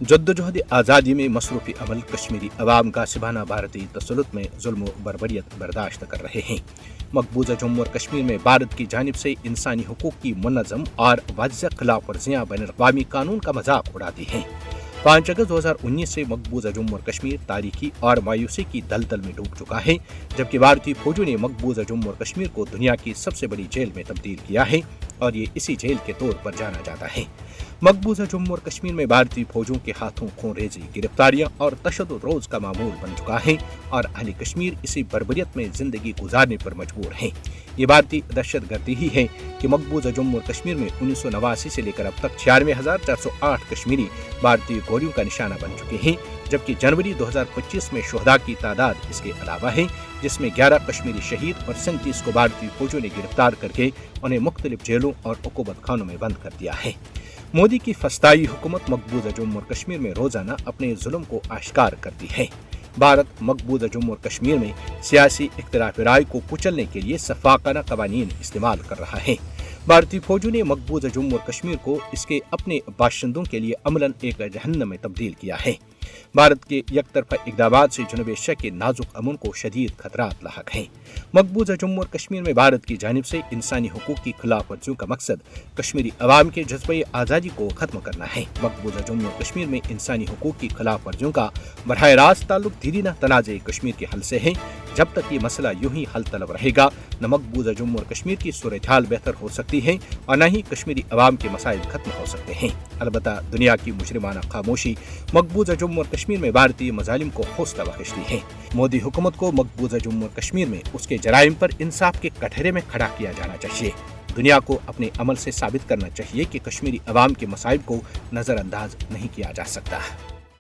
जद्दोजहद आज़ादी में मसरूफ़ी अमल कश्मीरी अवाम का सिबाना भारतीय तसल्लुत में जुल्म व बर्बरियत बर्दाश्त कर रहे हैं। मकबूजा जम्मू और कश्मीर में भारत की जानिब से इंसानी हुकूक की मुनज़्ज़म और वाज़ेह खिलाफ वर्जियाँ बैनुल-अक़वामी कानून का मजाक उड़ाती हैं। 5 अगस्त 2019 से मकबूजा जम्मू और कश्मीर तारीखी और मायूसी की दलदल में डूब चुका है, जबकि भारतीय फौजों ने मकबूजा जम्मू और कश्मीर को दुनिया की सबसे बड़ी जेल में तब्दील किया है और ये इसी जेल के तौर पर जाना जाता है। मकबूजा जम्मू और कश्मीर में भारतीय फौजों के हाथों खूनरेज़ी, गिरफ्तारियां और तशद्दुद रोज का मामूल बन चुका है और अहले कश्मीर इसी बर्बरियत में जिंदगी गुजारने पर मजबूर हैं। ये भारतीय दहशतगर्दी ही है कि मकबूजा जम्मू और कश्मीर में 1989 से लेकर अब तक 96,408 कश्मीरी भारतीय गोलियों का निशाना बन चुके हैं, जबकि जनवरी 2025 में शोहदा की तादाद इसके अलावा है, जिसमें 11 कश्मीरी शहीद और 37 को भारतीय फौजों ने गिरफ्तार करके उन्हें मुख्तलिफ जेलों और उकूबत खानों में बंद कर दिया है। मोदी की फस्ताई हुकूमत मकबूजा जम्मू और कश्मीर में रोजाना अपने जुल्म को आश्कार करती है। भारत मकबूजा जम्मू और कश्मीर में सियासी इख्तिलाफ राय को कुचलने के लिए सफाकाना कवानीन इस्तेमाल कर रहा है। भारतीय फौजों ने मकबूजा जम्मू और कश्मीर को इसके अपने बाशिंदों के लिए अमलन एक जहन्नम में तब्दील किया है। भारत के यकतरफा इक़दामात से जनूब एशिया के नाजुक अमन को शदीद खतरात लाहक हैं। मकबूजा जम्मू और कश्मीर में भारत की जानिब से इंसानी हुकूक की खिलाफ वर्जियों का मकसद कश्मीरी अवाम के जज्बे आज़ादी को खत्म करना है। मकबूजा जम्मू और कश्मीर में इंसानी हुकूक की खिलाफ वर्जियों का बराह रास्त ताल्लुक दीरीना तनाज़े कश्मीर के हल से है। जब तक ये मसला यूं ही हल तलब रहेगा, न मकबूजा जम्मू और कश्मीर की सूरत हाल बेहतर हो सकती है और न ही कश्मीरी अवाम के मसाइल खत्म हो सकते हैं। अलबत्ता दुनिया की मुजरिमाना खामोशी मकबूजा जम्मू और कश्मीर में भारतीय मजालिम को हौसला बख्शती है। मोदी हुकूमत को मकबूजा जम्मू और कश्मीर में उसके जराइम पर इंसाफ के कटहरे में खड़ा किया जाना चाहिए। दुनिया को अपने अमल से साबित करना चाहिए कि कश्मीरी अवाम के मसाइल को नजरअंदाज नहीं किया जा सकता।